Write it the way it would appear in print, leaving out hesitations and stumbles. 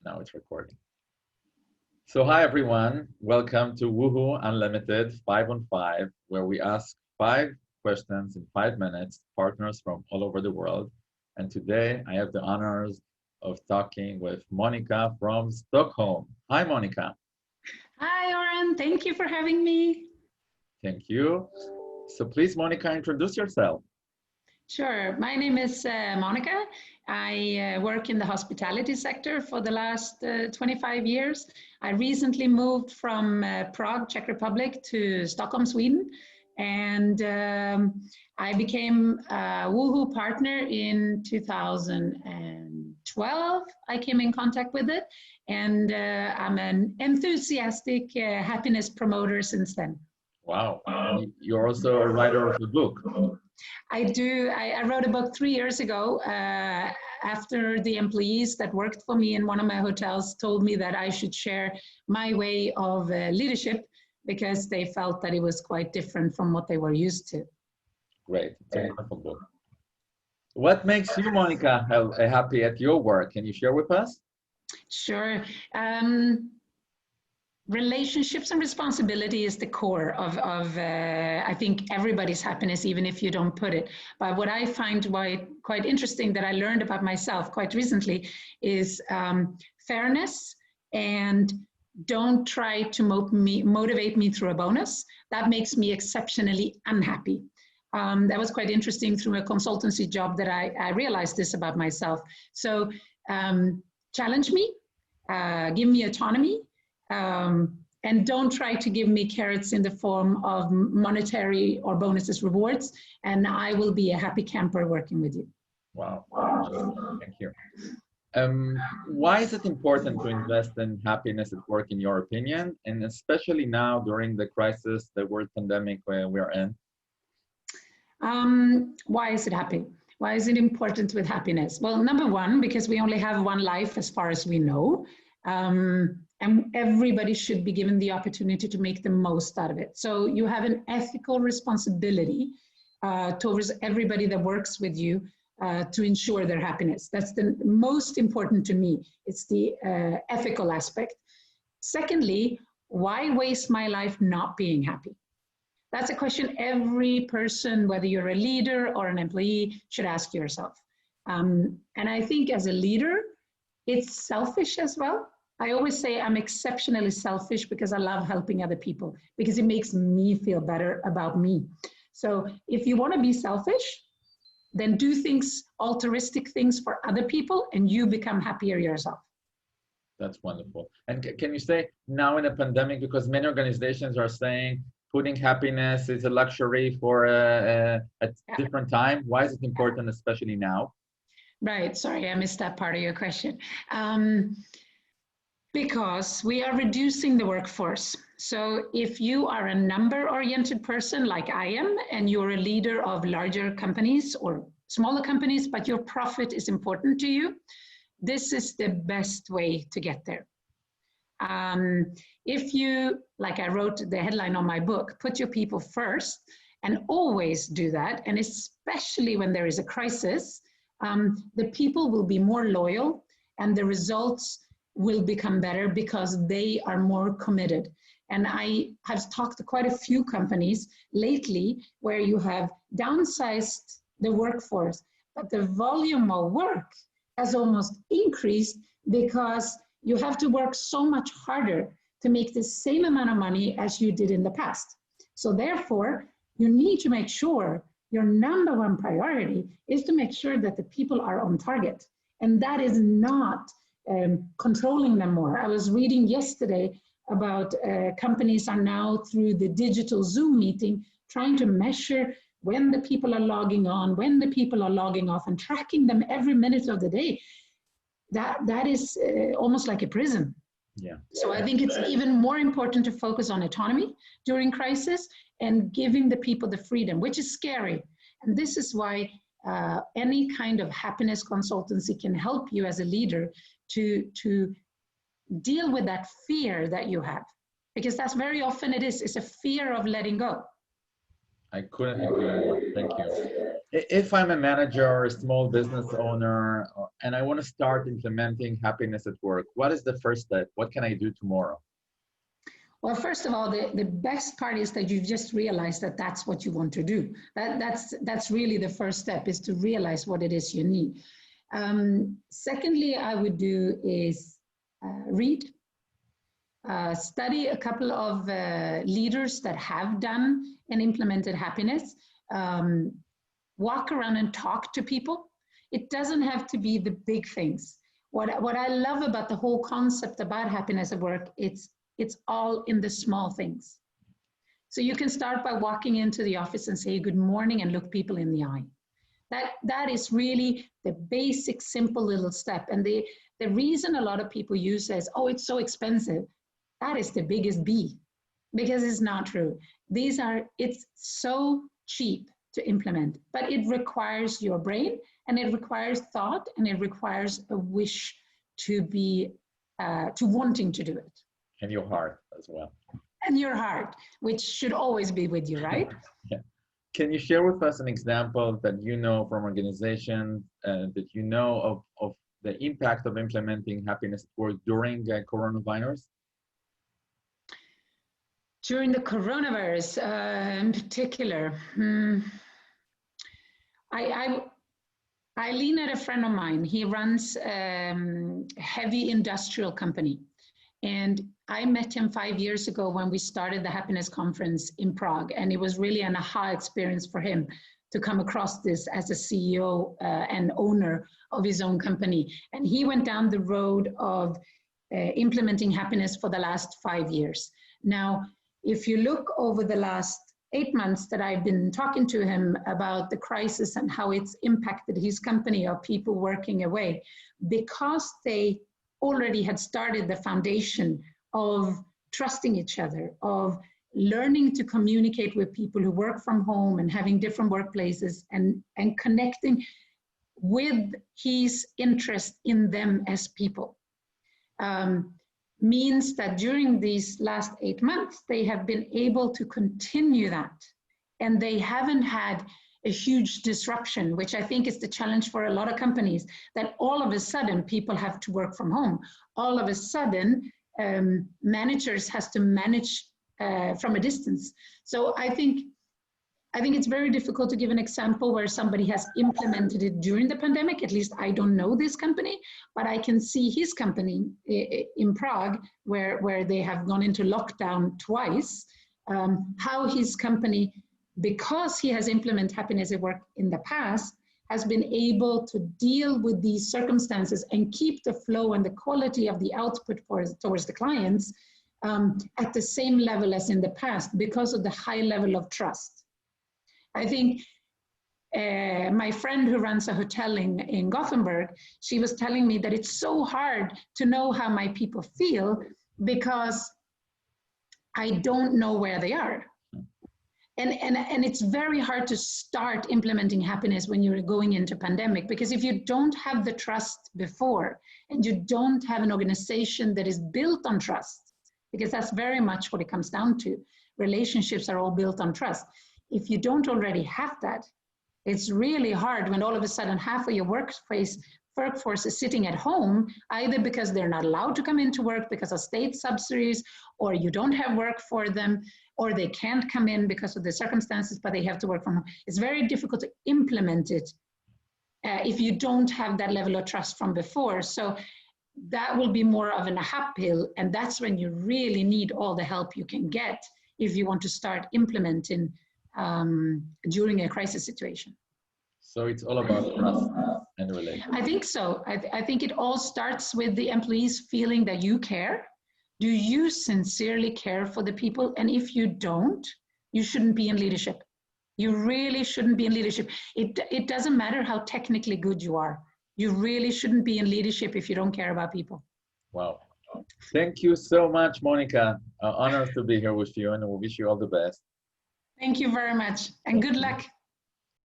Now it's recording. So hi everyone, welcome to Woohoo Unlimited 5 on 5, where we ask 5 questions in 5 minutes to partners from all over the world. And today I have the honors of talking with Monika from Stockholm. Hi Monika. Hi, Oren. Thank you for having me. Thank you. So please, Monika, introduce yourself. Sure. My name is Monika. I work in the hospitality sector for the last 25 years. I recently moved from Prague, Czech Republic to Stockholm, Sweden. And I became a Woohoo partner in 2012. I came in contact with it. And I'm an enthusiastic happiness promoter since then. Wow. You're also a writer of a book. I do. I wrote a book 3 years ago after the employees that worked for me in one of my hotels told me that I should share my way of leadership because they felt that it was quite different from what they were used to. Great. It's a wonderful book. What makes you, Monika, happy at your work? Can you share with us? Sure. Relationships and responsibility is the core of I think everybody's happiness, even if you don't put it. But what I find quite interesting that I learned about myself quite recently is fairness, and don't try to motivate me through a bonus. That makes me exceptionally unhappy. That was quite interesting through a consultancy job that I realized this about myself. So challenge me, give me autonomy, and don't try to give me carrots in the form of monetary or bonuses rewards, and I will be a happy camper working with you. Wow, thank you. Why is it important to invest in happiness at work, in your opinion, and especially now during the crisis, the world pandemic we're in? Why is it happy? Why is it important with happiness? Well, number one, because we only have one life as far as we know. And everybody should be given the opportunity to make the most out of it. So you have an ethical responsibility towards everybody that works with you to ensure their happiness. That's the most important to me. It's the ethical aspect. Secondly, why waste my life not being happy? That's a question every person, whether you're a leader or an employee, should ask yourself. And I think as a leader, it's selfish as well. I always say I'm exceptionally selfish because I love helping other people, because it makes me feel better about me. So if you want to be selfish, then do things, altruistic things for other people, and you become happier yourself. That's wonderful. And can you say now in a pandemic, because many organizations are saying putting happiness is a luxury for a different time. Why is it important, especially now? Right. Sorry, I missed that part of your question. Because we are reducing the workforce. So if you are a number-oriented person like I am, and you're a leader of larger companies or smaller companies, but your profit is important to you, this is the best way to get there. If you, like I wrote the headline on my book, put your people first, and always do that, and especially when there is a crisis, the people will be more loyal, and the results will become better because they are more committed. And I have talked to quite a few companies lately where you have downsized the workforce, but the volume of work has almost increased because you have to work so much harder to make the same amount of money as you did in the past. So therefore, you need to make sure your number one priority is to make sure that the people are on target. And that is not controlling them more. I was reading yesterday about companies are now through the digital Zoom meeting trying to measure when the people are logging on, when the people are logging off, and tracking them every minute of the day. That is almost like a prison. Yeah. So I think it's even more important to focus on autonomy during crisis and giving the people the freedom, which is scary. And this is why any kind of happiness consultancy can help you as a leader to deal with that fear that you have, because that's very often it's a fear of letting go. I couldn't agree more. Thank you. If I'm a manager or a small business owner and I want to start implementing happiness at work, what is the first step? What can I do tomorrow? Well, first of all, the best part is that you've just realized that that's what you want to do. That's really the first step, is to realize what it is you need. Secondly, I would do is read, study a couple of leaders that have done and implemented happiness, walk around and talk to people. It doesn't have to be the big things. What I love about the whole concept about happiness at work, it's all in the small things. So you can start by walking into the office and say good morning and look people in the eye. That is really the basic, simple little step. And the reason a lot of people use as, oh, it's so expensive, that is the biggest B, because it's not true. It's so cheap to implement, but it requires your brain, and it requires thought, and it requires a wish to wanting to do it. And your heart as well. And your heart, which should always be with you, right? Yeah. Can you share with us an example that you know from organizations that you know of the impact of implementing happiness at work during coronavirus? During the coronavirus, in particular, I lean at a friend of mine. He runs a heavy industrial company. And I met him 5 years ago when we started the Happiness Conference in Prague. And it was really an aha experience for him to come across this as a CEO and owner of his own company. And he went down the road of implementing happiness for the last 5 years. Now, if you look over the last 8 months that I've been talking to him about the crisis and how it's impacted his company or people working away, because they already had started the foundation of trusting each other, of learning to communicate with people who work from home and having different workplaces, and connecting with his interest in them as people. Means that during these last 8 months, they have been able to continue that. And they haven't had a huge disruption, which I think is the challenge for a lot of companies, that all of a sudden people have to work from home. All of a sudden, managers has to manage from a distance. So I think it's very difficult to give an example where somebody has implemented it during the pandemic. At least I don't know this company, but I can see his company in Prague, where they have gone into lockdown twice, how his company, because he has implemented happiness at work in the past, has been able to deal with these circumstances and keep the flow and the quality of the output towards the clients at the same level as in the past, because of the high level of trust. I think my friend who runs a hotel in Gothenburg, she was telling me that it's so hard to know how my people feel because I don't know where they are. And it's very hard to start implementing happiness when you're going into pandemic, because if you don't have the trust before, and you don't have an organization that is built on trust, because that's very much what it comes down to. Relationships are all built on trust. If you don't already have that, it's really hard when all of a sudden half of your workforce is sitting at home, either because they're not allowed to come into work because of state subsidies, or you don't have work for them, or they can't come in because of the circumstances, but they have to work from home. It's very difficult to implement it if you don't have that level of trust from before. So that will be more of an uphill, and that's when you really need all the help you can get if you want to start implementing during a crisis situation. So it's all about trust and relationship. I think so. I think it all starts with the employees feeling that you care. Do you sincerely care for the people? And if you don't, you shouldn't be in leadership. You really shouldn't be in leadership. It doesn't matter how technically good you are. You really shouldn't be in leadership if you don't care about people. Wow. Thank you so much, Monika. Honored to be here with you, and we wish you all the best. Thank you very much, and good luck.